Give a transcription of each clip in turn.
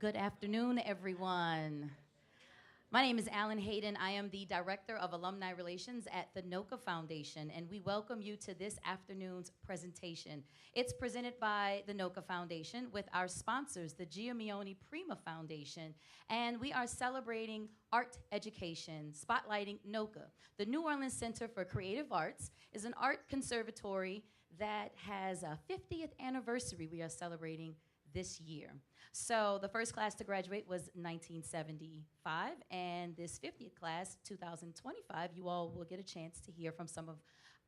Good afternoon, everyone. My name is Alan Hayden. I am the Director of Alumni Relations at the NOCCA Foundation, and we welcome you to this afternoon's presentation. It's presented by the NOCCA Foundation with our sponsors, the Giamione Prima Foundation, and we are celebrating art education, spotlighting NOCCA. The New Orleans Center for Creative Arts is an art conservatory that has a 50th anniversary we are celebrating this year. So the first class to graduate was 1975, and this 50th class, 2025, you all will get a chance to hear from some of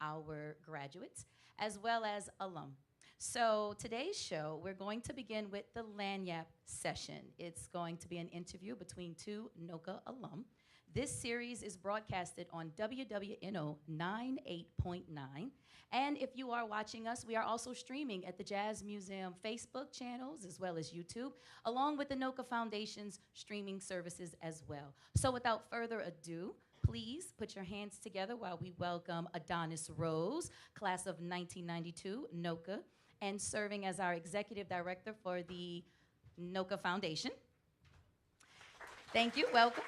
our graduates, as well as alum. So today's show, we're going to begin with the Lagniappe Session. It's going to be an interview between two NOCCA alum. This series is broadcasted on WWNO 98.9. And if you are watching us, we are also streaming at the Jazz Museum Facebook channels as well as YouTube, along with the NOCCA Foundation's streaming services as well. So without further ado, please put your hands together while we welcome Adonis Rose, class of 1992, NOCCA, and serving as our Executive Director for the NOCCA Foundation. Thank you, welcome.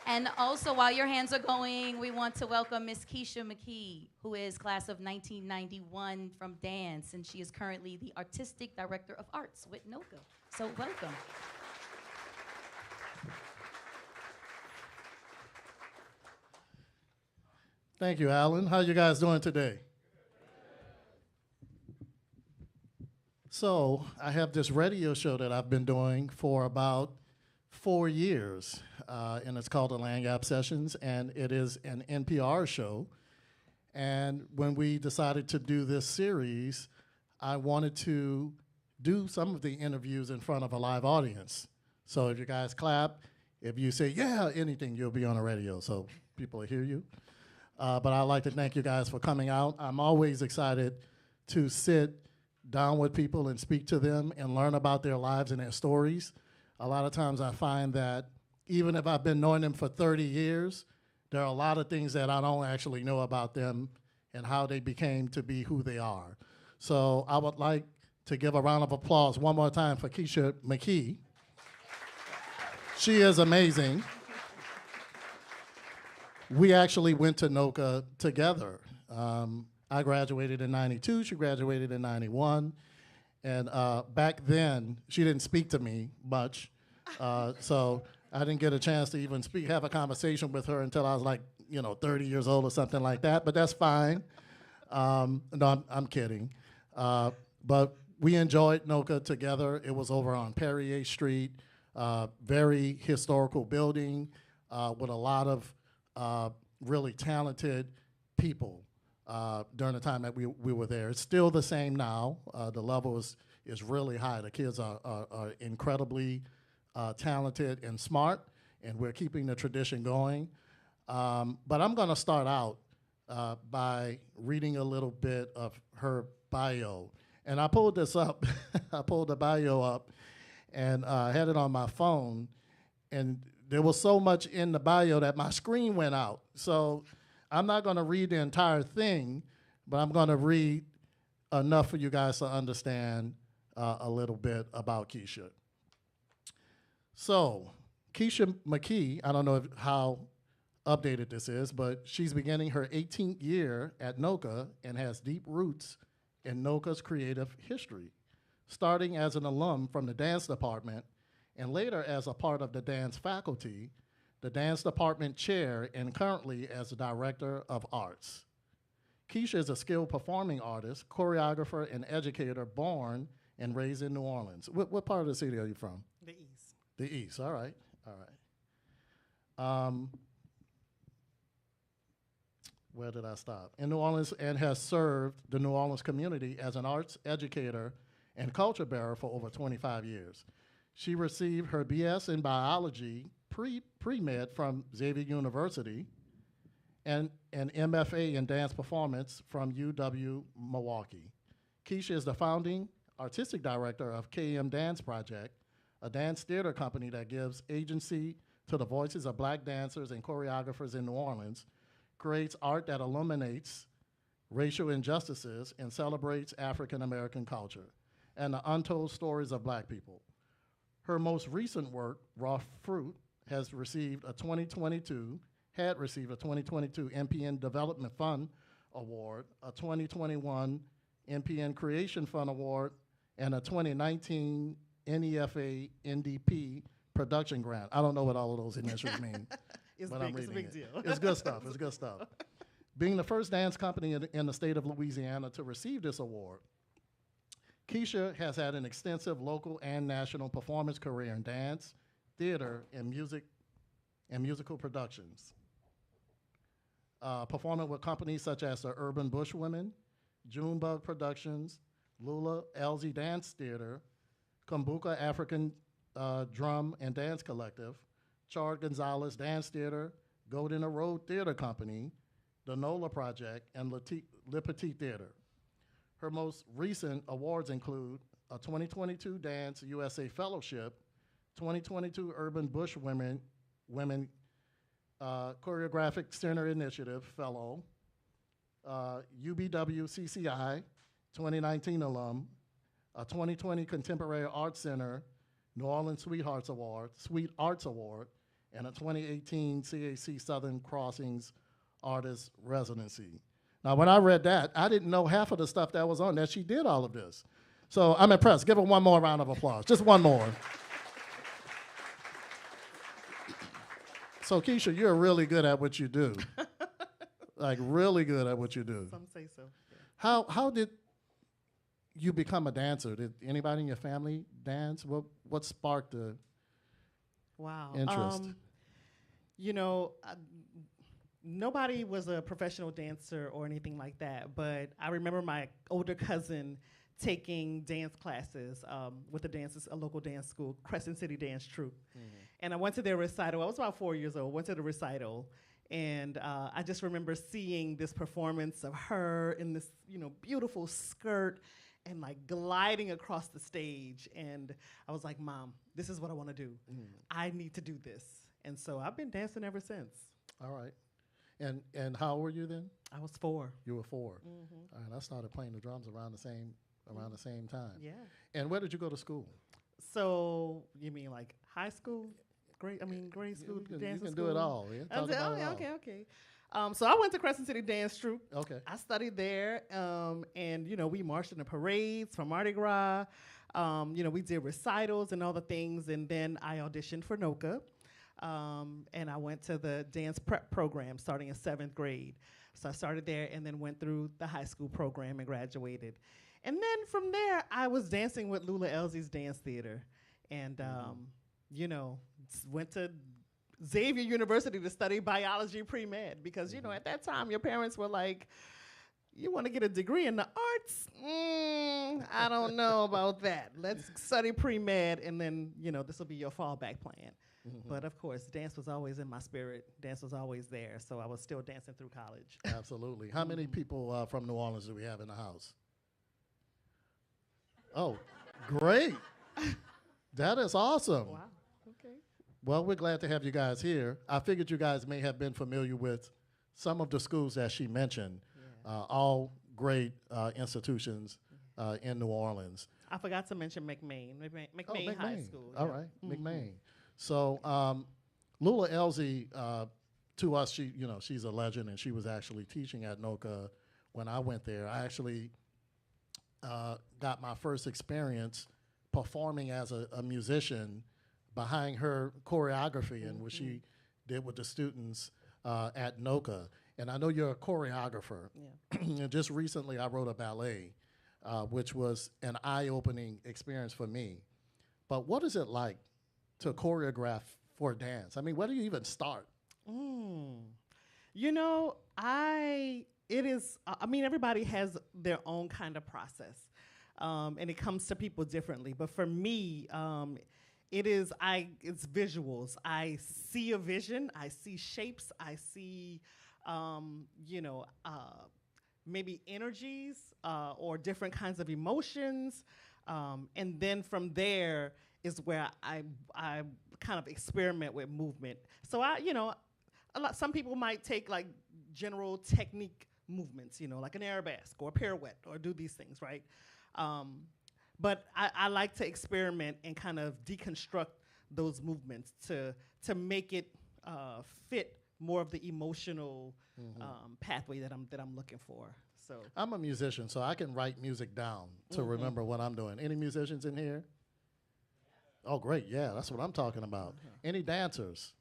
And also, while your hands are going, we want to welcome Miss Keisha McKee, who is class of 1991 from dance, and she is currently the Artistic Director of Arts with NOCCA. So welcome. Thank you, Alan. How you guys doing today? So I have this radio show that I've been doing for about 4 years, and it's called the Lagniappe Sessions, and it is an NPR show. And when we decided to do this series, I wanted to do some of the interviews in front of a live audience. So if you guys clap, if you say, yeah, anything, you'll be on the radio, so people will hear you. But I'd like to thank you guys for coming out. I'm always excited to sit down with people and speak to them and learn about their lives and their stories. A lot of times I find that even if I've been knowing them for 30 years, there are a lot of things that I don't actually know about them and how they became to be who they are. So I would like to give a round of applause one more time for Keisha McKee. She is amazing. We actually went to NOCCA together. I graduated in 92, she graduated in 91. And back then, she didn't speak to me much, so I didn't get a chance to even have a conversation with her until I was like, 30 years old or something like that, but that's fine. No, I'm kidding. But we enjoyed NOCCA together. It was over on Perrier Street, very historical building with a lot of really talented people. During the time that we were there. It's still the same now. The level is really high. The kids are incredibly talented and smart, and we're keeping the tradition going. But I'm going to start out by reading a little bit of her bio. And I pulled this up. I pulled the bio up and had it on my phone. And there was so much in the bio that my screen went out. So I'm not going to read the entire thing, but I'm going to read enough for you guys to understand a little bit about Keisha. So, Keisha McKee, I don't know how updated this is, but she's beginning her 18th year at NOCCA and has deep roots in NOCCA's creative history, starting as an alum from the dance department and later as a part of the dance faculty, the dance department chair, and currently as the director of arts. Keisha is a skilled performing artist, choreographer, and educator born and raised in New Orleans. What part of the city are you from? The East. The East, all right, all right. Where did I stop? In New Orleans, and has served the New Orleans community as an arts educator and culture bearer for over 25 years. She received her BS in biology pre-med from Xavier University and an MFA in dance performance from UW Milwaukee. Keisha is the founding artistic director of KM Dance Project, a dance theater company that gives agency to the voices of black dancers and choreographers in New Orleans, creates art that illuminates racial injustices and celebrates African American culture and the untold stories of black people. Her most recent work, Raw Fruit, has received a 2022, had received a 2022 NPN Development Fund Award, a 2021 NPN Creation Fund Award, and a 2019 NEFA NDP Production Grant. I don't know what all of those initials mean. It's but big, I'm it's a reading big it. deal. It's good stuff. It's good stuff. Being the first dance company in the state of Louisiana to receive this award, Keisha has had an extensive local and national performance career in dance, theater, and musical productions. Performing with companies such as the Urban Bushwomen, Junebug Productions, Lula Elsie Dance Theater, Kumbuka African Drum and Dance Collective, Chard Gonzalez Dance Theater, Golden Road Theater Company, the NOLA Project, and Le Petit Theater. Her most recent awards include a 2022 Dance USA Fellowship, 2022 Urban Bush Women Choreographic Center Initiative Fellow, UBW CCI 2019 alum, a 2020 Contemporary Arts Center New Orleans Sweet Arts Award, and a 2018 CAC Southern Crossings Artist Residency. Now, when I read that, I didn't know half of the stuff that was on that she did all of this. So I'm impressed. Give her one more round of applause. Just one more. So, Keisha, you're really good at what you do. Like, really good at what you do. Some say so. Yeah. How did you become a dancer? Did anybody in your family dance? What sparked the interest? You know, nobody was a professional dancer or anything like that, but I remember my older cousin taking dance classes with a local dance school, Crescent City Dance Troupe. Mm-hmm. And I went to their recital. I was about 4 years old, went to the recital, and I just remember seeing this performance of her in this, beautiful skirt and like gliding across the stage. And I was like, Mom, this is what I want to do. Mm. I need to do this. And so I've been dancing ever since. All right. And how old were you then? I was 4. You were 4. Mm-hmm. All right, I started playing the drums around the same time. Yeah. And where did you go to school? So you mean like high school? Grade school, dancing school? You can do it all. Yeah? Okay. So I went to Crescent City Dance Troupe. Okay. I studied there, and we marched in the parades for Mardi Gras. We did recitals and all the things, and then I auditioned for NOCCA, and I went to the dance prep program starting in 7th grade. So I started there and then went through the high school program and graduated. And then from there, I was dancing with Lula Elsie's Dance Theater, and went to Xavier University to study biology pre-med because, at that time, your parents were like, you want to get a degree in the arts? I don't know about that. Let's study pre-med, and then, this will be your fallback plan. Mm-hmm. But, of course, dance was always in my spirit. Dance was always there, so I was still dancing through college. Absolutely. How many people from New Orleans do we have in the house? Oh, great. That is awesome. Wow. Okay. Well, we're glad to have you guys here. I figured you guys may have been familiar with some of the schools that she mentioned, all great institutions in New Orleans. I forgot to mention McMain High School. All right, mm-hmm. McMain. So Lula Elsie, to us, she's a legend, and she was actually teaching at NOCCA when I went there. I actually got my first experience performing as a musician behind her choreography and what she did with the students at NOCCA. And I know you're a choreographer. Yeah. And just recently I wrote a ballet, which was an eye-opening experience for me. But what is it like to choreograph for dance? I mean, where do you even start? Everybody has their own kind of process. And it comes to people differently. But for me, it's visuals. I see a vision. I see shapes. I see, maybe energies or different kinds of emotions. And then from there is where I kind of experiment with movement. So some people might take like general technique movements, like an arabesque or a pirouette or do these things, right? But I like to experiment and kind of deconstruct those movements to make it fit more of the emotional pathway that I'm looking for. So I'm a musician, so I can write music down to remember what I'm doing. Any musicians in here? Oh, great. Yeah, that's what I'm talking about. Any dancers?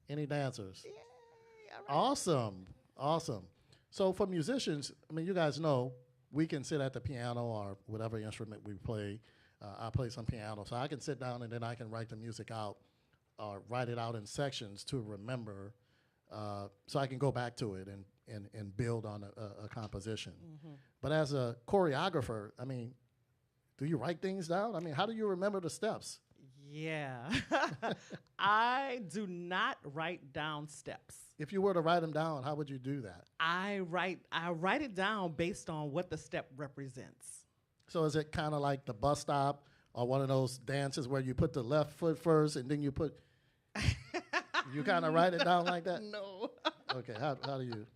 Any dancers? Yay, all right. Awesome. Awesome. So for musicians, I mean, you guys know we can sit at the piano or whatever instrument we play. I play some piano, so I can sit down and then I can write the music out or write it out in sections to remember so I can go back to it and build on a composition. But as a choreographer, I mean, do you write things down? I mean, how do you remember the steps? Yeah. I do not write down steps. If you were to write them down, how would you do that? I write it down based on what the step represents. So is it kind of like the bus stop or one of those dances where you put the left foot first and then you put, you kind of write it down like that? No. Okay, how do you?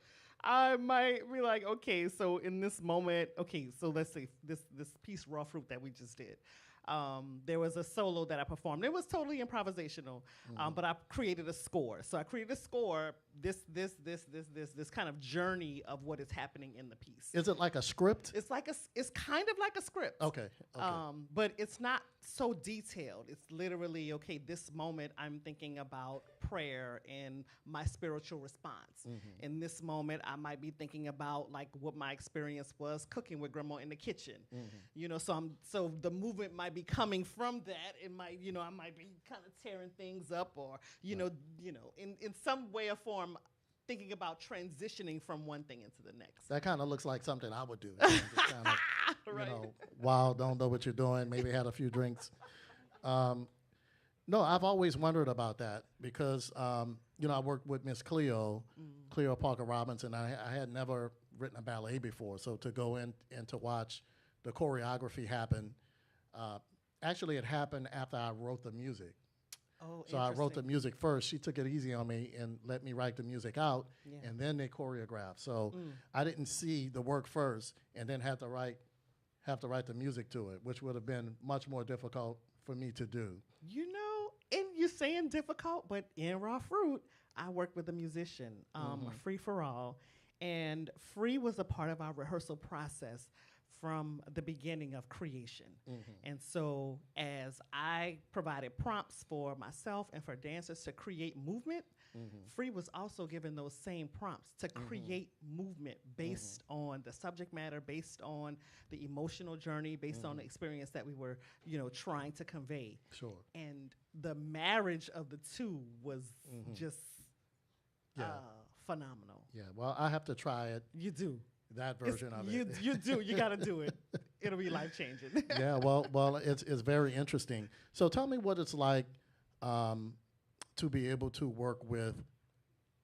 I might be like, okay, so in this moment, okay, so let's say this piece, Raw Fruit, that we just did. There was a solo that I performed. It was totally improvisational, but I created a score. So I created a score, this kind of journey of what is happening in the piece. Is it like a script? It's kind of like a script. Okay. But it's not so detailed. It's literally, okay, this moment I'm thinking about prayer and my spiritual response. In this moment, I might be thinking about like what my experience was cooking with grandma in the kitchen. You know, so the movement might be coming from that. It might, you know, I might be kind of tearing things up or, in some way or form, thinking about transitioning from one thing into the next. That kind of looks like something I would do. Just kinda, Right. Wild, don't know what you're doing, maybe had a few drinks. No, I've always wondered about that because, I worked with Miss Cleo Parker Robinson. I had never written a ballet before, so to go in and to watch the choreography happen, actually it happened after I wrote the music. Oh, So I wrote the music first. She took it easy on me and let me write the music out, and then they choreographed. So I didn't see the work first and then have to write the music to it, which would have been much more difficult for me to do. You know, and you're saying difficult, but in Raw Fruit, I worked with a musician, Free for All, and Free was a part of our rehearsal process from the beginning of creation. And so as I provided prompts for myself and for dancers to create movement, Free was also given those same prompts to create movement based on the subject matter, based on the emotional journey, based on the experience that we were, trying to convey. Sure. And the marriage of the two was just phenomenal. Yeah, well, I have to try it, You do. that version of You it. you do. You got to do it. It'll be life-changing. Yeah, well, it's very interesting. So tell me what it's like to be able to work with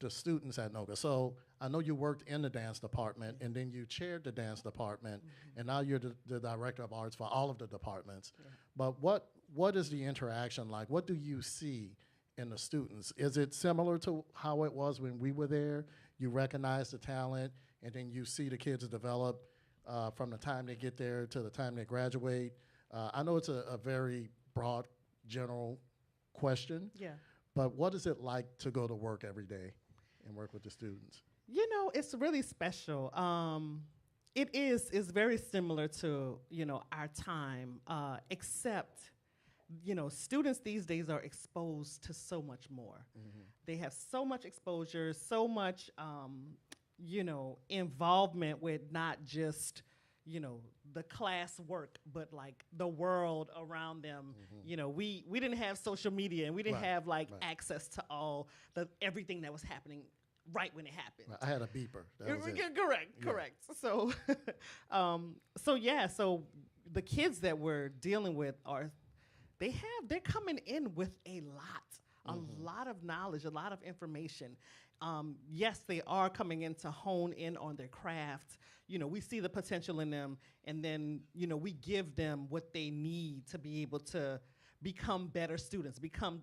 the students at NOCCA. So I know you worked in the dance department, and then you chaired the dance department, and now you're the director of arts for all of the departments. But what is the interaction like? What do you see in the students? Is it similar to how it was when we were there? You recognize the talent, and then you see the kids develop from the time they get there to the time they graduate. I know it's a very broad, general question, Yeah. but what is it like to go to work every day and work with the students? It's really special. It's very similar to, our time, except, students these days are exposed to so much more. They have so much exposure, so much, involvement with not just, the class work, but like the world around them. We didn't have social media and we didn't have access to everything that was happening right when it happened. I had a beeper. That was it. Correct. So, so the kids that we're dealing with they're coming in with a lot of knowledge, a lot of information. Yes, they are coming in to hone in on their craft. We see the potential in them, and then, we give them what they need to be able to become better students, become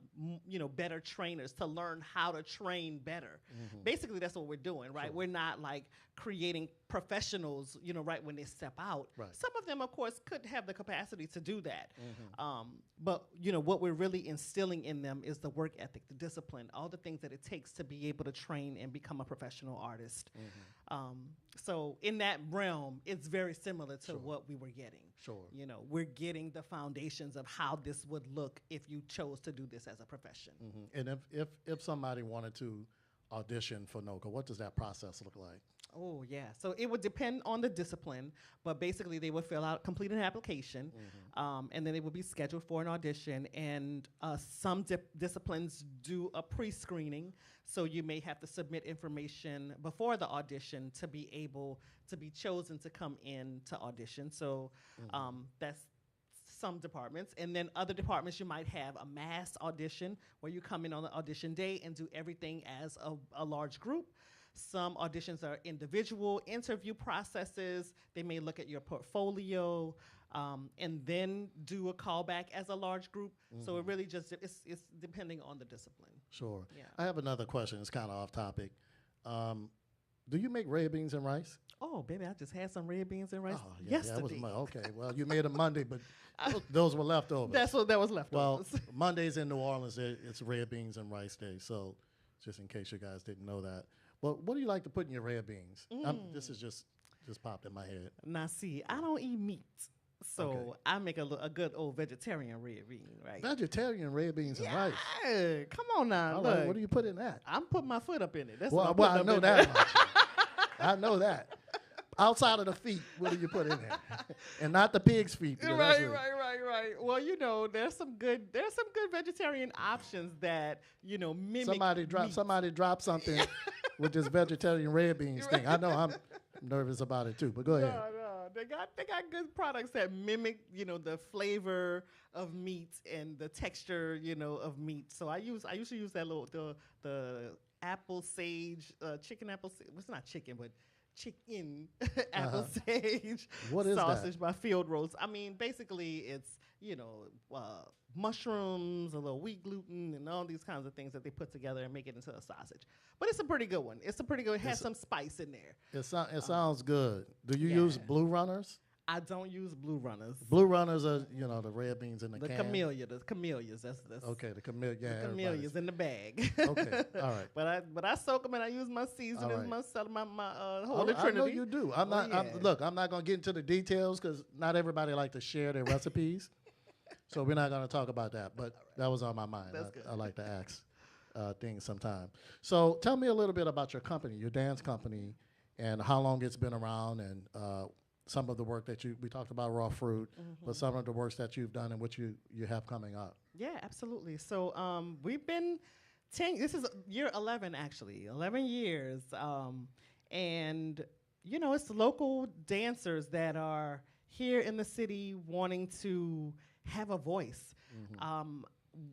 better trainers, to learn how to train better. Basically, that's what we're doing, right? Sure. We're not like creating professionals, right when they step out. Right. Some of them, of course, could have the capacity to do that. But what we're really instilling in them is the work ethic, the discipline, all the things that it takes to be able to train and become a professional artist. So in that realm, it's very similar to what we were getting. Sure. We're getting the foundations of how this would look if you chose to do this as a profession. And if somebody wanted to audition for NOCCA, what does that process look like? Oh, yeah. So it would depend on the discipline, but basically they would complete an application, and then they would be scheduled for an audition. And some disciplines do a pre-screening, so you may have to submit information before the audition to be able to be chosen to come in to audition. So that's some departments. And then other departments, you might have a mass audition where you come in on the audition day and do everything as a large group. Some auditions are individual interview processes. They may look at your portfolio and then do a callback as a large group. So it really just, it's depending on the discipline. Sure. Yeah. I have another question. It's kind of off topic. Do you make red beans and rice? Oh, baby, I just had some red beans and rice yesterday. yesterday. Okay, well, you made them Monday, but those were leftovers. That was leftovers. Well, Mondays in New Orleans, it's red beans and rice day. So just in case you guys didn't know that. But what do you like to put in your red beans? This is just popped in my head. Now, see, I don't eat meat. So I make a good old vegetarian red bean, right? Vegetarian red beans and rice. Come on now. All Look, right, what do you put in that? I'm putting my foot up in it. That's Well, what I know that much. I know that. Outside of the feet, what do you put in there? And not the pig's feet. Right. Well, there's some good vegetarian options that mimic. Somebody drop something with this vegetarian red beans thing. I know I'm nervous about it too, but go ahead. No, they got good products that mimic the flavor of meat and the texture of meat. So I usually use that the apple sage chicken apple. It's not chicken, but chicken apple sage what is sausage that? by Field Roast. I mean, basically, it's mushrooms, a little wheat gluten, and all these kinds of things that they put together and make it into a sausage. But it's a pretty good one. It has some spice in there. It sounds good. Do you use Blue Runners? I don't use Blue Runners. Blue Runners are the red beans in the can. The camellias. That's okay. The camellia. Yeah, the camellias in the bag. Okay, all right. But I soak them and I use my seasonings, Right. my Holy Trinity. I know you do. I'm not going to get into the details because not everybody like to share their recipes, so we're not going to talk about that. But that was on my mind. That's good. I like to ask things sometime. So tell me a little bit about your company, your dance company, and how long it's been around, and some of the work that we talked about Raw Fruit, but some of the works that you've done and what you have coming up. Yeah, absolutely. So we've been this is year 11 actually, 11 years. And it's local dancers that are here in the city wanting to have a voice.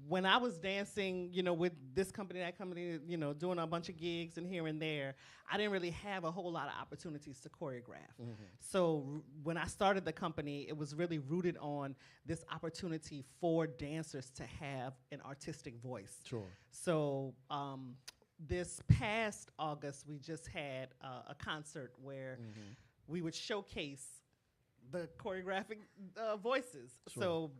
When I was dancing, with this company, that company, doing a bunch of gigs and here and there, I didn't really have a whole lot of opportunities to choreograph. So when I started the company, it was really rooted on this opportunity for dancers to have an artistic voice. Sure. So this past August, we just had a concert where we would showcase the choreographic voices. Sure. So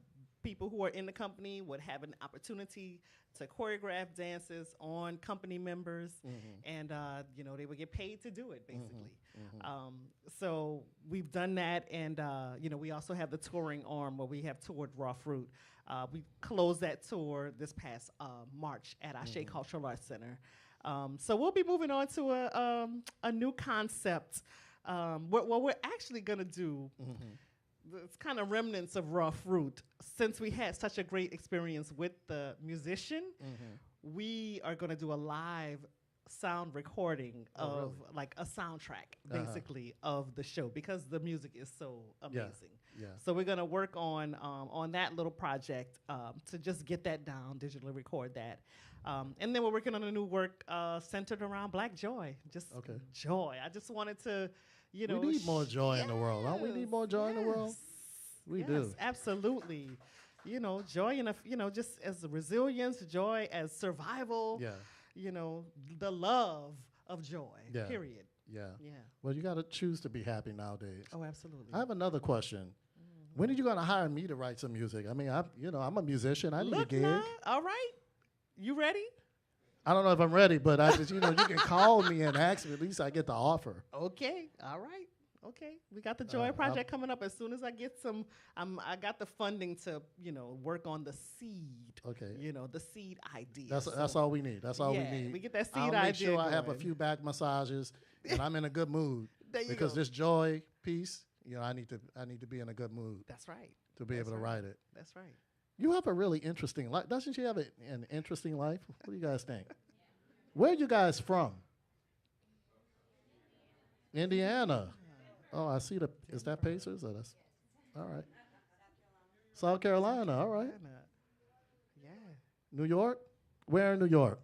people who are in the company would have an opportunity to choreograph dances on company members, and they would get paid to do it, basically. So we've done that, and we also have the touring arm where we have toured Raw Fruit. We closed that tour this past March at Ashe Cultural Arts Center. So we'll be moving on to a new concept. What we're actually gonna do. It's kind of remnants of Raw Fruit. Since we had such a great experience with the musician, we are going to do a live sound recording of like a soundtrack, basically, of the show, because the music is so amazing. Yeah. So we're going to work on that little project to just get that down, digitally record that. And then we're working on a new work centered around Black joy, just joy. I just wanted to... we need more joy in the world. Don't we need more joy in the world? We do. Absolutely. joy and, just as resilience, joy as survival, Yeah. The love of joy, Yeah. period. Yeah. Yeah. Well, you got to choose to be happy nowadays. Oh, absolutely. I have another question. When are you going to hire me to write some music? I mean, I'm a musician. I need a Look gig. now, all right. You ready? I don't know if I'm ready, but I just, you can call me and ask me. At least I get the offer. Okay, all right. Okay, we got the Joy Project coming up as soon as I get some. I got the funding to, work on the seed. Okay. The seed idea. That's all we need. That's all we yeah, need. we get that seed I'll idea make sure I have a going. few back massages, and I'm in a good mood. There you because go. this joy piece, I need to be in a good mood That's right. to be able to write it. That's right. You have a really interesting life. Doesn't she have an interesting life? What do you guys think? Where are you guys from? Indiana. Oh, I see is that Pacers? Or that's, all right. South Carolina, all right. Yeah. New York? Where in New York?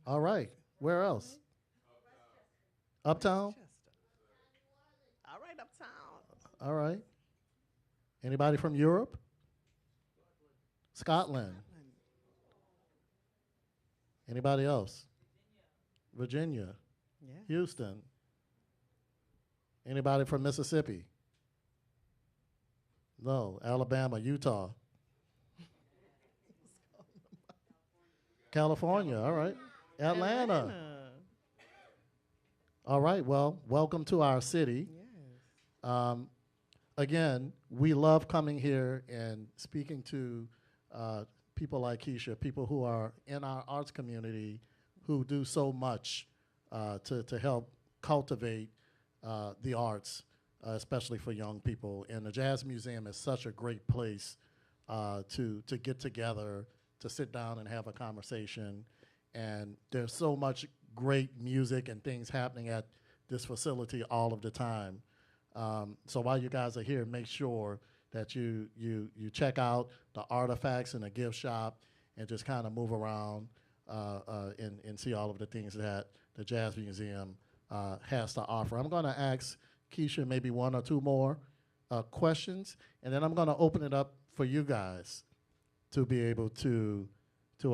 All right. Where else? Uptown? All right, uptown. All right. Anybody from Europe? Scotland. Anybody else? Virginia. Yeah. Houston. Anybody from Mississippi? No. Alabama, Utah. California, all right. Atlanta. All right, well, welcome to our city. Yes. Again, we love coming here and speaking to people like Keisha, people who are in our arts community who do so much to help cultivate the arts, especially for young people. And the Jazz Museum is such a great place to get together, to sit down and have a conversation. And there's so much great music and things happening at this facility all of the time. So while you guys are here, make sure that you check out the artifacts in the gift shop and just kind of move around and see all of the things that the Jazz Museum has to offer. I'm going to ask Keisha maybe one or two more questions, and then I'm going to open it up for you guys to be able to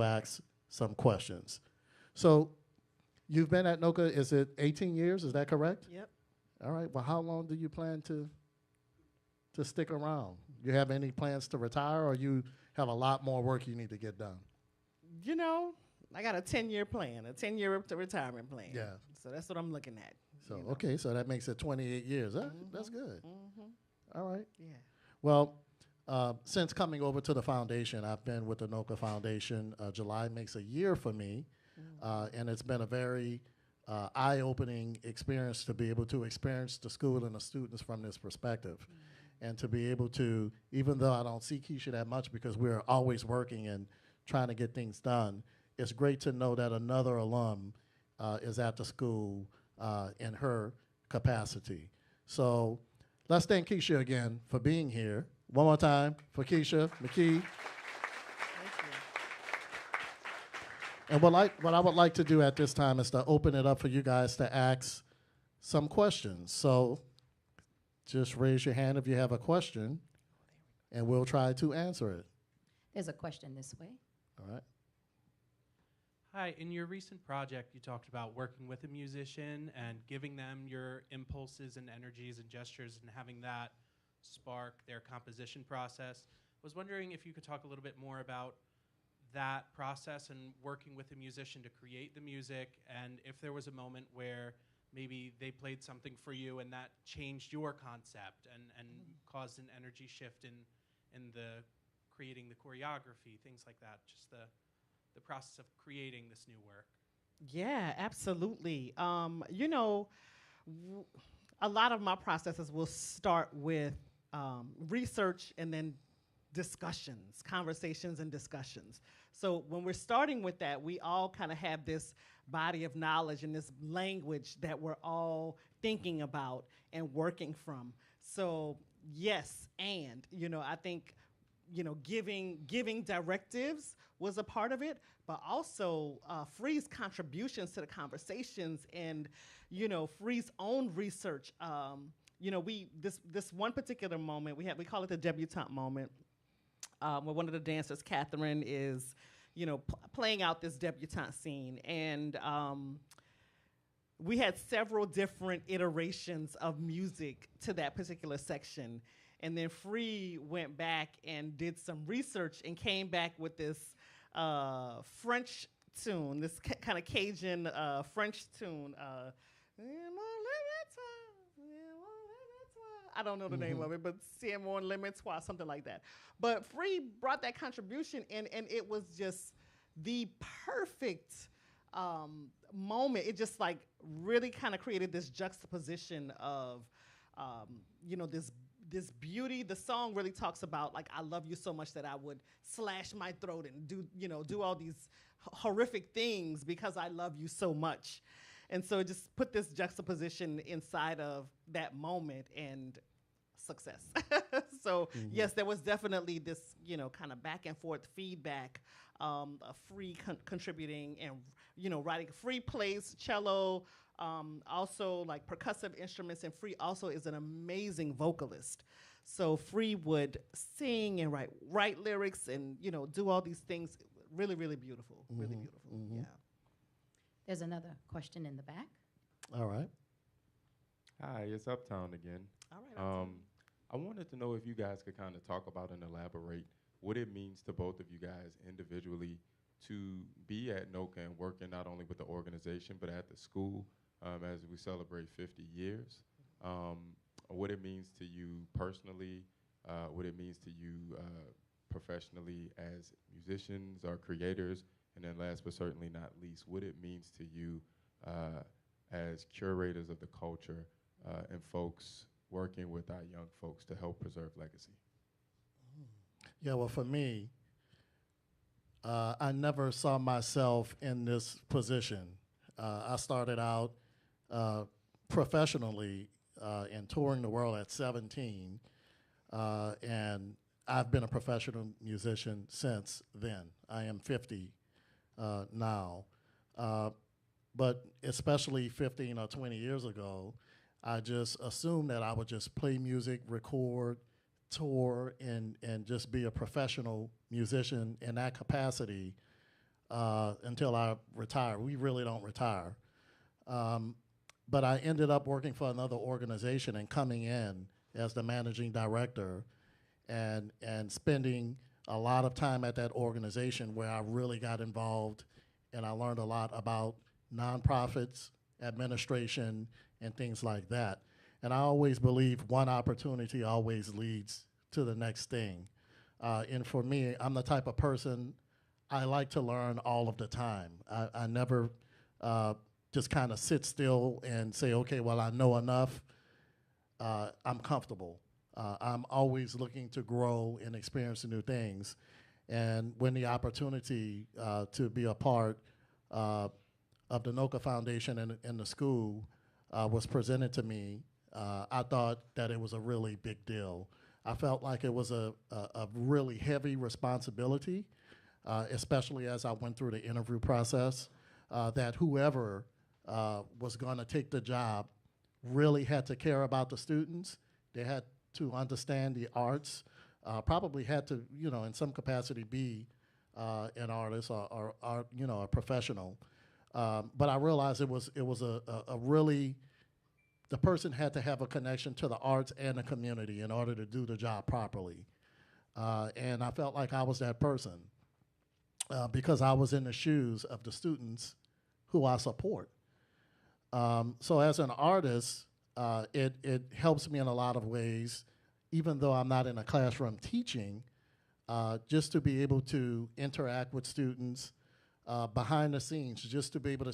ask some questions. So you've been at NOCCA, is it 18 years? Is that correct? Yep. All right. Well, how long do you plan to stick around? You have any plans to retire, or you have a lot more work you need to get done? I got a 10-year plan, a 10-year retirement plan. Yeah. So that's what I'm looking at. So, okay, so that makes it 28 years. That's good. All right. Yeah. Well, since coming over to the foundation, I've been with the NOCCA Foundation. July makes a year for me, and it's been a very eye-opening experience to be able to experience the school and the students from this perspective. And to be able to, even though I don't see Keisha that much because we're always working and trying to get things done, it's great to know that another alum is at the school in her capacity. So let's thank Keisha again for being here. One more time for Keisha McKee. And what I would like to do at this time is to open it up for you guys to ask some questions. So just raise your hand if you have a question, and we'll try to answer it. There's a question this way. All right. Hi, in your recent project, you talked about working with a musician and giving them your impulses and energies and gestures and having that spark their composition process. I was wondering if you could talk a little bit more about that process and working with a musician to create the music, and if there was a moment where maybe they played something for you and that changed your concept and caused an energy shift in the creating the choreography, things like that, just the process of creating this new work. Yeah, absolutely. A lot of my processes will start with research and then discussions, conversations and discussions. So when we're starting with that, we all kind of have this body of knowledge and this language that we're all thinking about and working from. So yes, and I think giving directives was a part of it, but also Free's contributions to the conversations and Free's own research. this one particular moment, we call it the debutante moment, where one of the dancers, Catherine, is, playing out this debutante scene. And we had several different iterations of music to that particular section. And then Free went back and did some research and came back with this French tune, this kind of Cajun French tune. I don't know the name of it, but C'est mon limite, something like that. But Free brought that contribution in, and it was just the perfect moment. It just like really kind of created this juxtaposition of, this beauty. The song really talks about like, I love you so much that I would slash my throat and do all these horrific things because I love you so much. And so it just put this juxtaposition inside of that moment and success. So yes, there was definitely this, kind of back and forth feedback, a Free contributing and, writing. Free plays cello, also like percussive instruments, and Free also is an amazing vocalist. So Free would sing and write lyrics and, do all these things. Really, really beautiful, really beautiful, yeah. There's another question in the back. All right. Hi, it's Uptown again. All right. I wanted to know if you guys could kind of talk about and elaborate what it means to both of you guys individually to be at NOCCA and working not only with the organization but at the school as we celebrate 50 years. What it means to you personally, what it means to you professionally as musicians or creators, and then last but certainly not least, what it means to you as curators of the culture and folks working with our young folks to help preserve legacy. Yeah, well, for me, I never saw myself in this position. I started out professionally in touring the world at 17, and I've been a professional musician since then. I am 50 now. But especially 15 or 20 years ago, I just assumed that I would just play music, record, tour, and just be a professional musician in that capacity until I retire. We really don't retire. But I ended up working for another organization and coming in as the managing director and spending a lot of time at that organization where I really got involved and I learned a lot about nonprofits, administration, and things like that. And I always believe one opportunity always leads to the next thing. And for me, I'm the type of person, I like to learn all of the time. I never just kind of sit still and say, okay, well, I know enough. I'm comfortable. I'm always looking to grow and experience new things. And when the opportunity to be a part of the NOCCA Foundation and the school was presented to me, I thought that it was a really big deal. I felt like it was a really heavy responsibility, especially as I went through the interview process, that whoever was going to take the job really had to care about the students. They had to understand the arts, probably had to, in some capacity be an artist or a professional. But I realized it was a really, the person had to have a connection to the arts and the community in order to do the job properly. And I felt like I was that person because I was in the shoes of the students who I support. So as an artist, it helps me in a lot of ways, even though I'm not in a classroom teaching, just to be able to interact with students behind the scenes, just to be able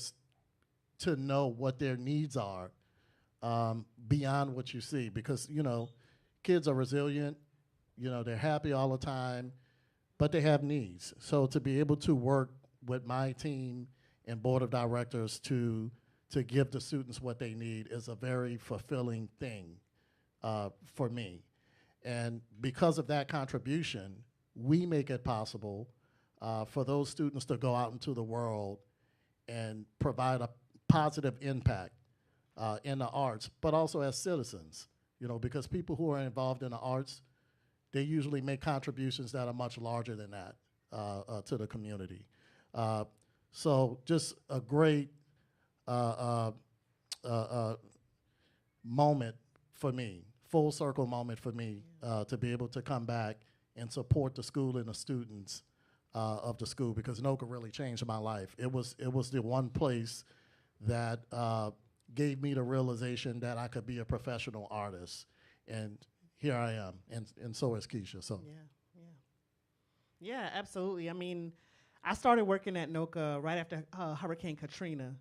to know what their needs are beyond what you see. Because, kids are resilient, they're happy all the time, but they have needs. So to be able to work with my team and board of directors to give the students what they need is a very fulfilling thing for me. And because of that contribution, we make it possible for those students to go out into the world and provide a positive impact in the arts, but also as citizens. because people who are involved in the arts, they usually make contributions that are much larger than that to the community. So just a great moment for me, full circle moment for me, to be able to come back and support the school and the students of the school, because NOCCA really changed my life. It was the one place that gave me the realization that I could be a professional artist, and here I am, and so is Keisha. So yeah, absolutely. I mean, I started working at NOCCA right after Hurricane Katrina.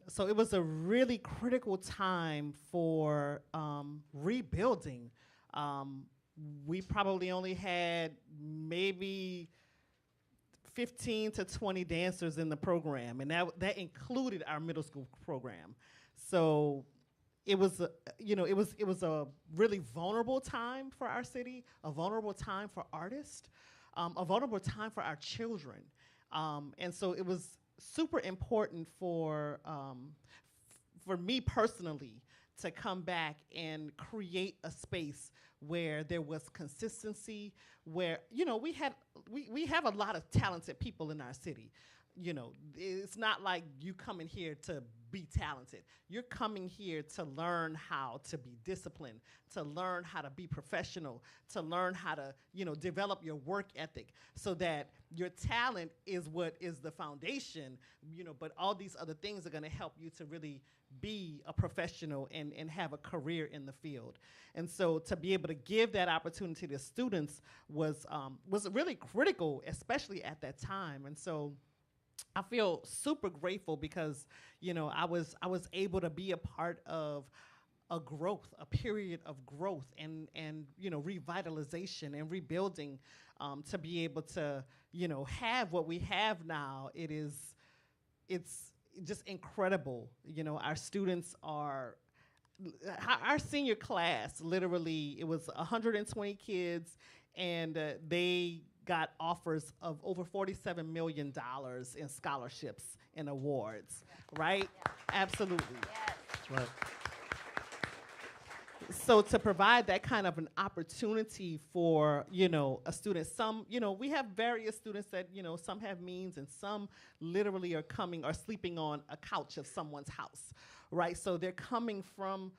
So it was a really critical time for rebuilding. We probably only had maybe 15 to 20 dancers in the program, and that included our middle school program. So it was a really vulnerable time for our city, a vulnerable time for artists, a vulnerable time for our children. And so it was super important for me personally to come back and create a space where there was consistency, where we have a lot of talented people in our city. It's not like you coming here to be talented. You're coming here to learn how to be disciplined, to learn how to be professional, to learn how to, develop your work ethic, so that your talent is what is the foundation, but all these other things are gonna help you to really be a professional and have a career in the field. And so to be able to give that opportunity to students was really critical, especially at that time. And so I feel super grateful because, I was able to be a part of a period of growth and revitalization and rebuilding, to be able to, have what we have now. It's just incredible. Our students our senior class, literally, it was 120 kids, and they got offers of over $47 million in scholarships and awards, right? Yeah. Absolutely. Yes. that's right. So to provide that kind of an opportunity for, a student, some, we have various students that, some have means and some literally are coming or sleeping on a couch of someone's house, right? So they're coming from,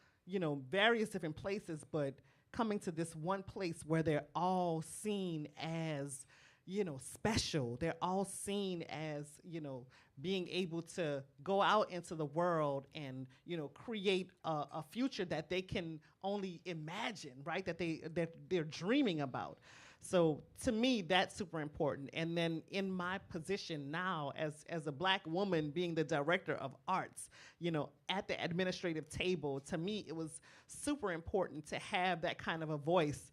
various different places, but coming to this one place where they're all seen as, special. They're all seen as, being able to go out into the world and, create a future that they can only imagine, right? That they're dreaming about. So to me, that's super important. And then in my position now as a Black woman being the director of arts, at the administrative table, to me, it was super important to have that kind of a voice,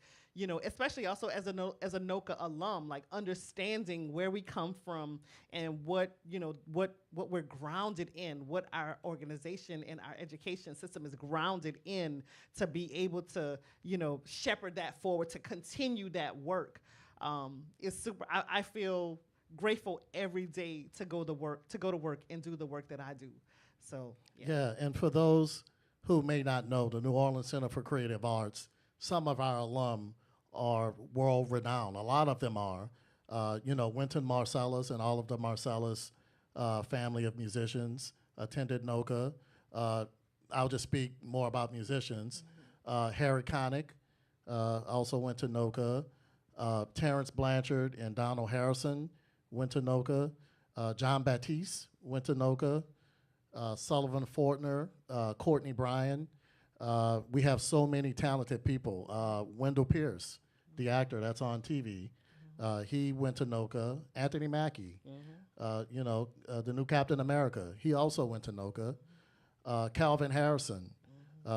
especially also as a NOCCA alum, like understanding where we come from and what we're grounded in, what our organization and our education system is grounded in, to be able to, shepherd that forward, to continue that work. It's super. I feel grateful every day to go to work and do the work that I do. So Yeah, and for those who may not know, the New Orleans Center for Creative Arts, some of our alum are world-renowned. A lot of them are. Wynton Marsalis and all of the Marsalis family of musicians attended NOCCA. I'll just speak more about musicians. Harry Connick also went to NOCCA. Terrence Blanchard and Donald Harrison went to NOCCA. John Batiste went to NOCCA. Sullivan Fortner, Courtney Bryan. We have so many talented people. Wendell Pierce, the actor that's on TV, he went to NOCCA. Anthony Mackie, the new Captain America, he also went to NOCCA. Calvin Harrison,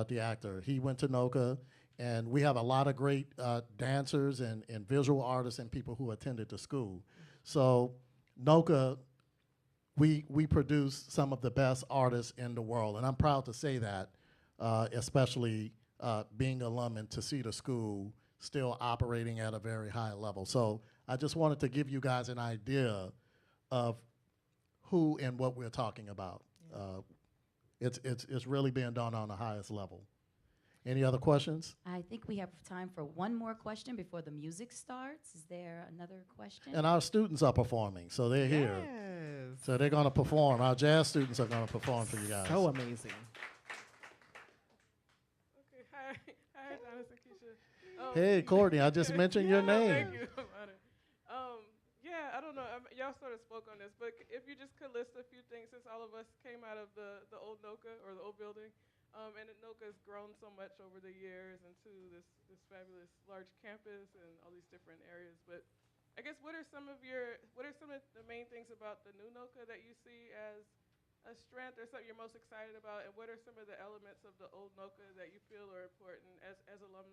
the actor, he went to NOCCA. And we have a lot of great dancers and visual artists and people who attended the school. So NOCCA, we produce some of the best artists in the world. And I'm proud to say that, especially being alum and to see the school still operating at a very high level. So I just wanted to give you guys an idea of who and what we're talking about. It's really being done on the highest level. Any other questions? I think we have time for one more question before the music starts. Is there another question? And our students are performing, so they're here. Yes. So they're going to perform. Our jazz students are going to perform for you guys. So amazing. Okay, hi, Adonis and Keisha. Hey, Courtney, I just mentioned your name. Thank you. I'm honored. Yeah, I don't know. Y'all sort of spoke on this, but if you just could list a few things, since all of us came out of the old NOCCA or the old building, and NOCCA has grown so much over the years into this fabulous large campus and all these different areas. But I guess what are some of the main things about the new NOCCA that you see as a strength or something you're most excited about, and what are some of the elements of the old NOCCA that you feel are important as alum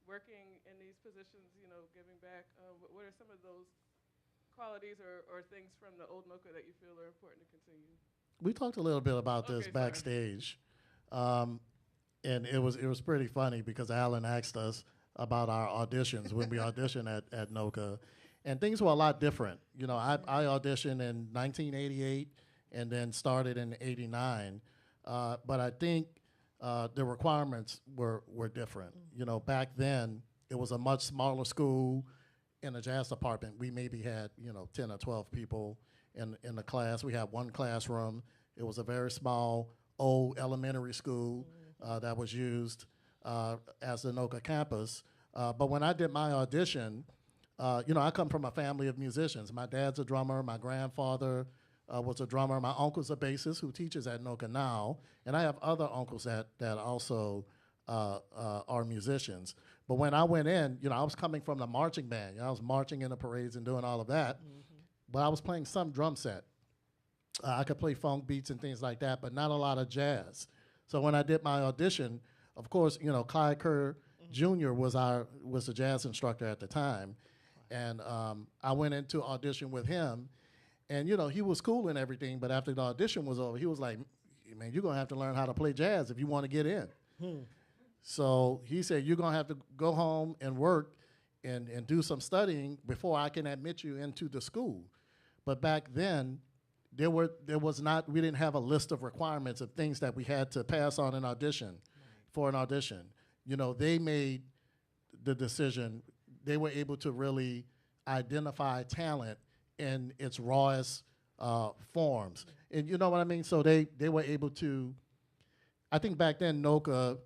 working in these positions, giving back? What are some of those qualities or things from the old NOCCA that you feel are important to continue? We talked a little bit about this backstage, and it was pretty funny because Alan asked us about our auditions when we auditioned at NOCCA, and things were a lot different. I auditioned in 1988 and then started in '89, but I think the requirements were different. Back then it was a much smaller school. In the jazz department, we maybe had 10 or 12 people in the class. We had one classroom. It was a very small old elementary school that was used as the NOCCA campus. But when I did my audition, I come from a family of musicians. My dad's a drummer. My grandfather was a drummer. My uncle's a bassist who teaches at NOCCA now. And I have other uncles that also are musicians. But when I went in, I was coming from the marching band. I was marching in the parades and doing all of that. But I was playing some drum set. I could play funk beats and things like that, but not a lot of jazz. So when I did my audition, of course, Clyde Kerr Jr. was the jazz instructor at the time. And I went into audition with him. And, he was cool and everything, but after the audition was over, he was like, man, you're going to have to learn how to play jazz if you want to get in. So he said, you're going to have to go home and work and do some studying before I can admit you into the school. But back then, we didn't have a list of requirements of things that we had to pass on an audition for an audition. They made the decision. They were able to really identify talent in its rawest forms. And you know what I mean? So they were able to, I think back then, NOCCA,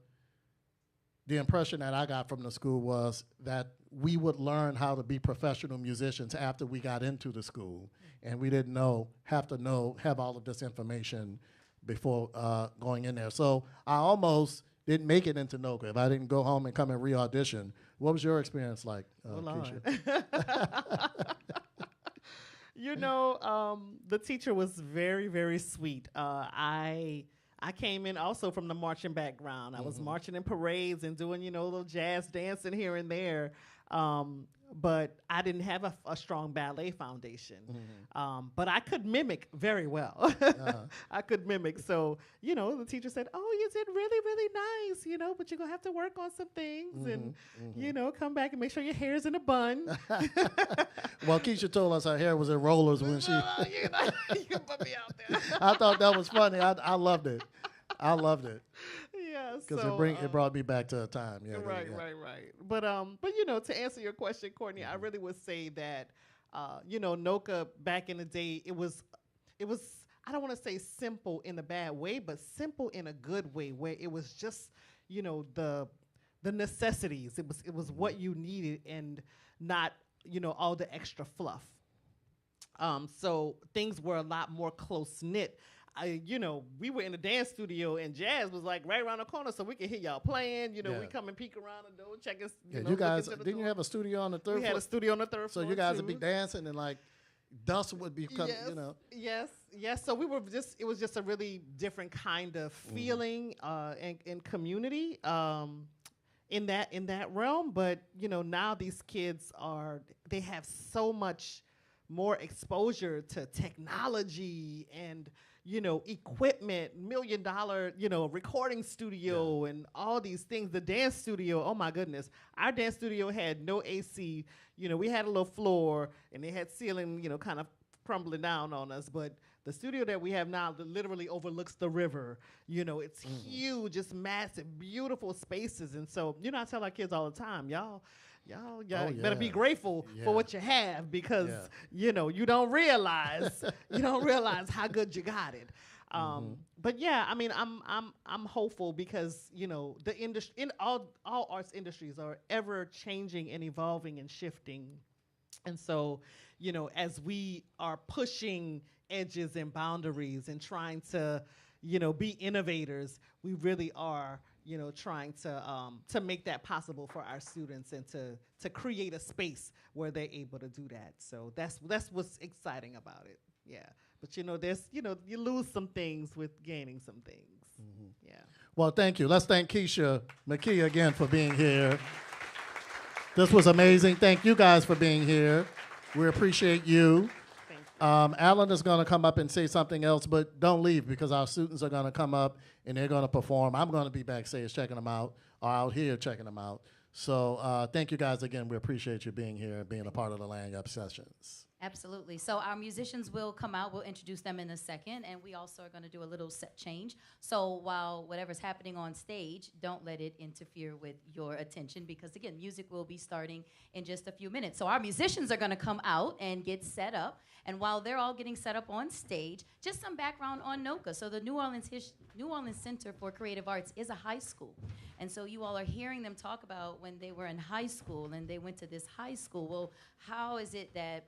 the impression that I got from the school was that we would learn how to be professional musicians after we got into the school, and we didn't have all of this information before going in there. So I almost didn't make it into NOCCA if I didn't go home and come and re-audition. What was your experience like, Keisha? The teacher was very, very sweet. I came in also from the marching background. I was marching in parades and doing, a little jazz dancing here and there. But I didn't have a strong ballet foundation. But I could mimic very well. I could mimic. So, the teacher said, oh, you did really, really nice, but you're going to have to work on some things and, come back and make sure your hair's in a bun. Well, Keisha told us her hair was in rollers when she... you can put me out there. I thought that was funny. I loved it. I loved it. Yeah, because it brought me back to a time. Yeah, right. But to answer your question, Courtney, I really would say that NOCCA back in the day, it was I don't want to say simple in a bad way, but simple in a good way, where it was just the necessities. It was what you needed and not all the extra fluff. So things were a lot more close knit. We were in the dance studio and jazz was like right around the corner, so we could hear y'all playing. We come and peek around the door, check us. You guys, didn't you have a studio on the third floor? We had a studio on the third floor. So you guys would be dancing and like dust would be coming, Yes. So it was just a really different kind of feeling and community in that realm. But now these kids they have so much more exposure to technology and equipment, $1 million, recording studio and all these things. The dance studio, oh my goodness. Our dance studio had no AC. We had a little floor and they had ceiling, kind of crumbling down on us. But The studio that we have now that literally overlooks the river. You know, it's huge, it's massive, beautiful spaces. And so, you know, I tell our kids all the time, y'all better be grateful for what you have, because you know, you don't realize how good you got it. But yeah, I mean, I'm hopeful, because you know, the industry, in all arts industries are ever changing and evolving and shifting. And so, you know, as we are pushing edges and boundaries and trying to, you know, be innovators, we really are, you know, trying to make that possible for our students, and to create a space where they're able to do that. So that's what's exciting about it. Yeah. But you know, you lose some things with gaining some things. Yeah. Well, thank you. Let's thank Keisha McKee again for being here. This was amazing. Thank you guys for being here. We appreciate you. Thank you. Alan is going to come up and say something else, but don't leave, because our students are going to come up and they're going to perform. I'm going to be backstage checking them out, or out here checking them out. So thank you guys again. We appreciate you being here and being a part of the Lagniappe Sessions. Absolutely. So our musicians will come out. We'll introduce them in a second, and we also are going to do a little set change. So while whatever's happening on stage, don't let it interfere with your attention, because again, music will be starting in just a few minutes. So our musicians are going to come out and get set up, and while they're all getting set up on stage, just some background on NOCCA. So the New Orleans Center for Creative Arts is a high school, and so you all are hearing them talk about when they were in high school and they went to this high school. Well, how is it that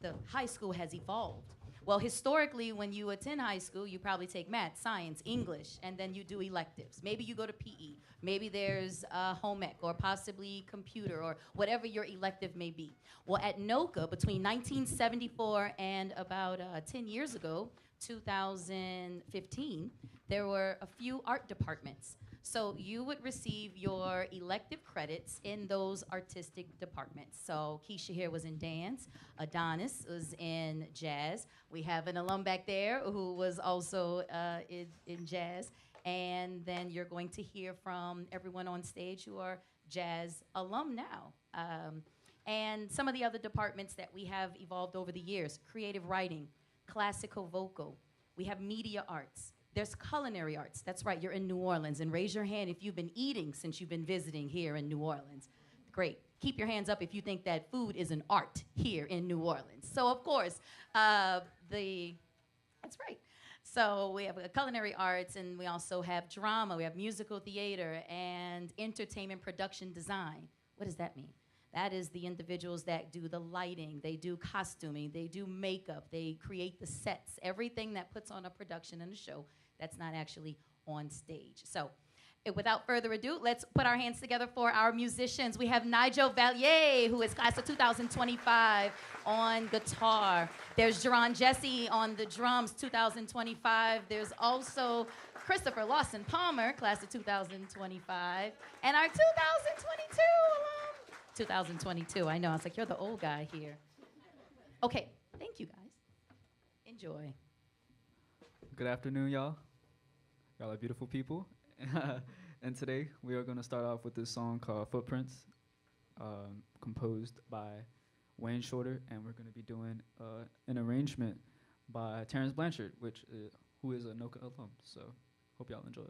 the high school has evolved? Well, historically, when you attend high school, you probably take math, science, English, and then you do electives. Maybe you go to PE. Maybe there's home ec, or possibly computer, or whatever your elective may be. Well, at NOCCA, between 1974 and about 10 years ago, 2015, there were a few art departments. So you would receive your elective credits in those artistic departments. So Keisha here was in dance. Adonis was in jazz. We have an alum back there who was also in jazz. And then you're going to hear from everyone on stage who are jazz alum now. And some of the other departments that we have evolved over the years: creative writing, classical vocal. We have media arts. There's culinary arts. That's right, you're in New Orleans. And raise your hand if you've been eating since you've been visiting here in New Orleans. Great. Keep your hands up if you think that food is an art here in New Orleans. So, of course, that's right. So we have culinary arts, and we also have drama. We have musical theater and entertainment production design. What does that mean? That is the individuals that do the lighting, they do costuming, they do makeup, they create the sets, everything that puts on a production and a show that's not actually on stage. So without further ado, let's put our hands together for our musicians. We have Nigel Vallier, who is class of 2025 on guitar. There's Jerron Jesse on the drums, 2025. There's also Christopher Lawson Palmer, class of 2025, and our 2022 alum. 2022, I know. I was like, you're the old guy here. Okay, thank you, guys. Enjoy. Good afternoon, y'all. Y'all are beautiful people. And today, we are going to start off with this song called Footprints, composed by Wayne Shorter, and we're going to be doing an arrangement by Terrence Blanchard, who is a NOCCA alum. So, hope y'all enjoy.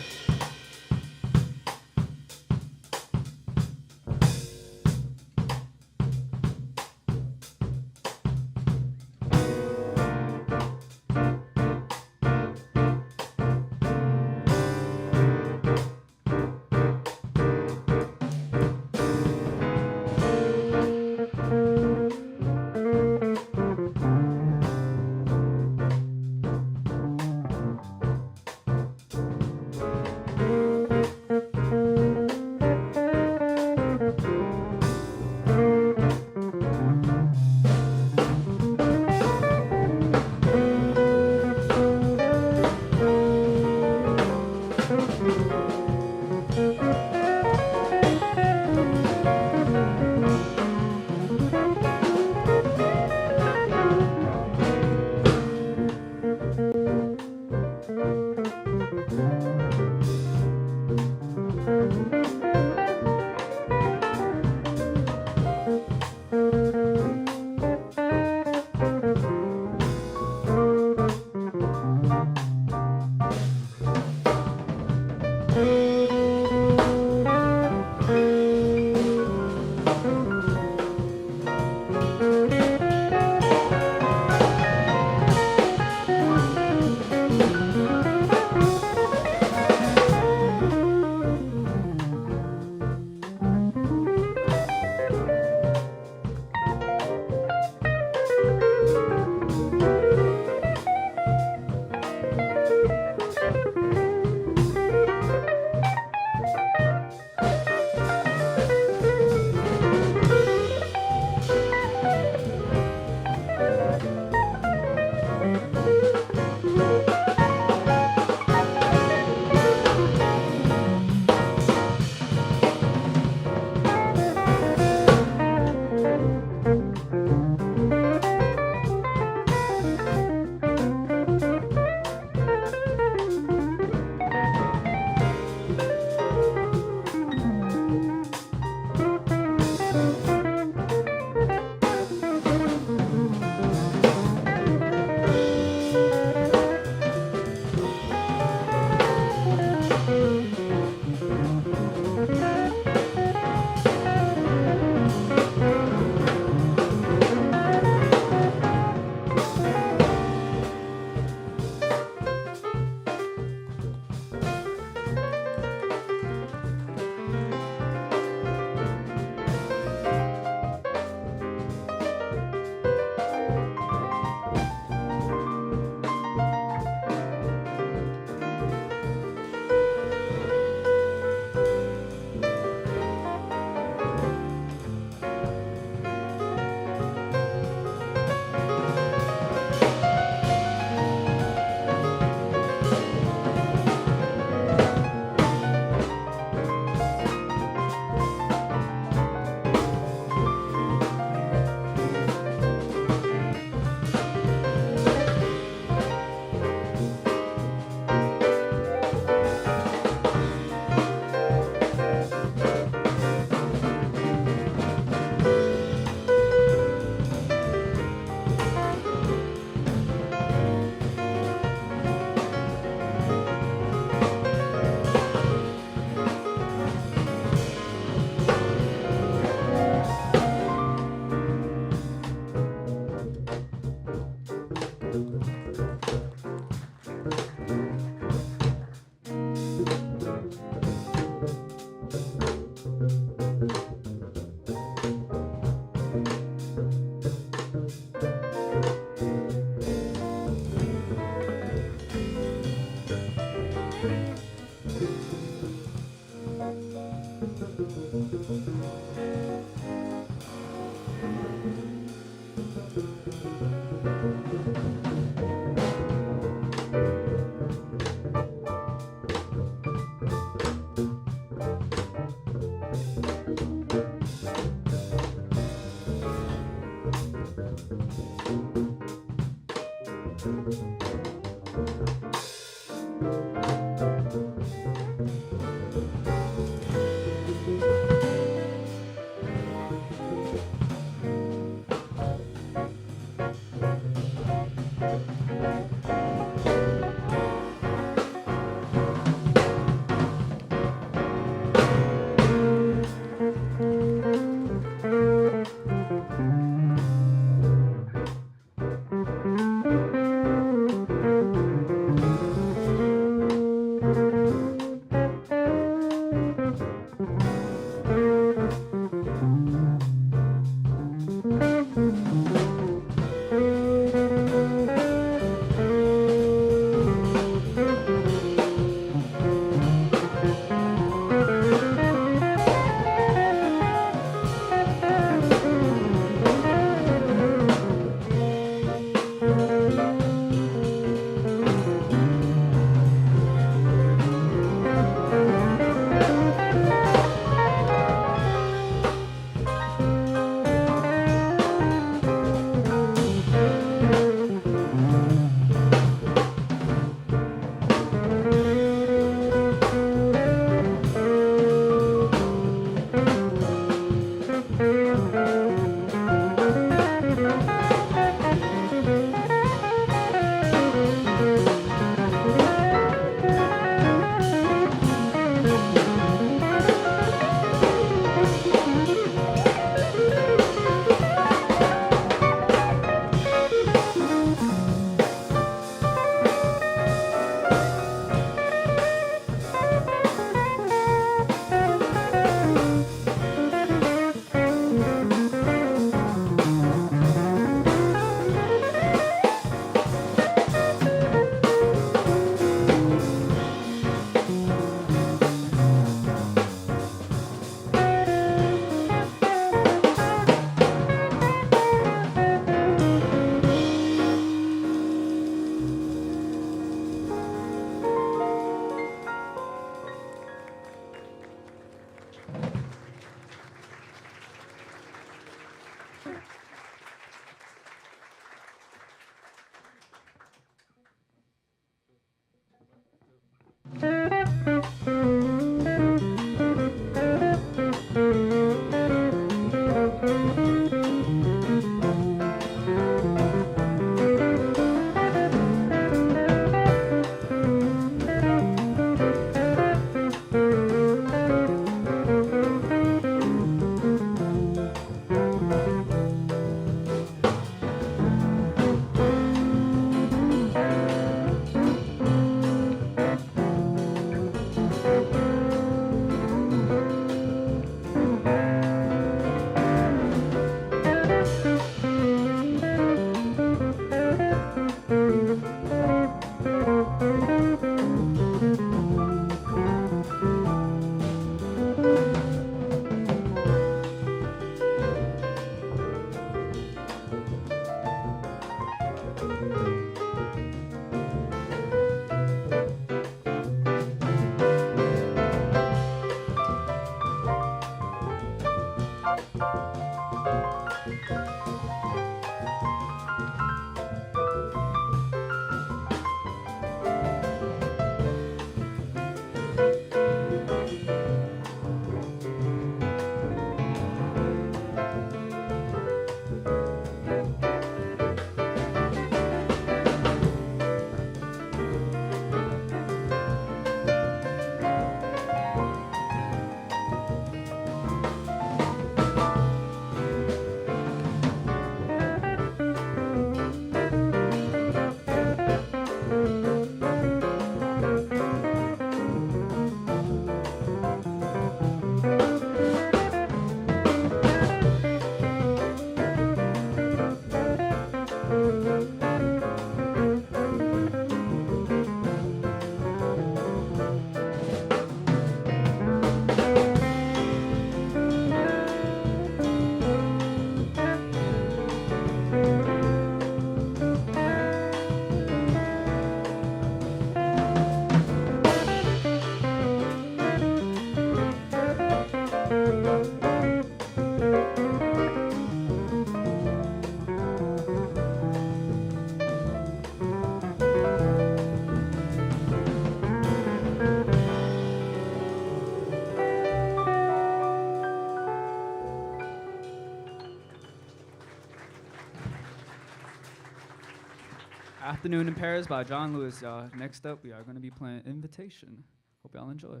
Afternoon in Paris by John Lewis, y'all. Next up, we are going to be playing Invitation. Hope y'all enjoy.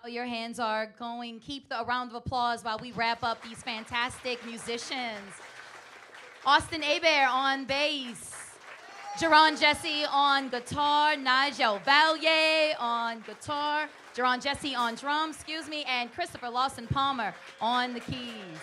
Your hands are going. Keep a round of applause while we wrap up these fantastic musicians. Austin Hebert on bass. Jerron Jesse on guitar. Nigel Valier on guitar. Jerron Jesse on drums, and Christopher Lawson Palmer on the keys.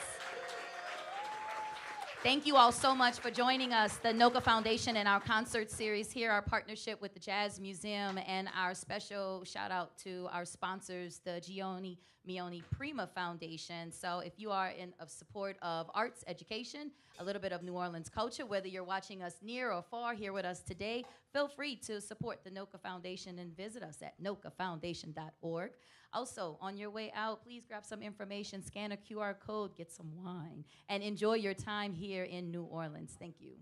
Thank you all so much for joining us. The NOCCA Foundation and our concert series here, our partnership with the Jazz Museum, and our special shout out to our sponsors, the Gioni Mioni Prima Foundation. So if you are in support of arts education, a little bit of New Orleans culture, whether you're watching us near or far here with us today, feel free to support the NOCCA Foundation and visit us at noccafoundation.org. Also, on your way out, please grab some information, scan a QR code, get some wine, and enjoy your time here in New Orleans. Thank you.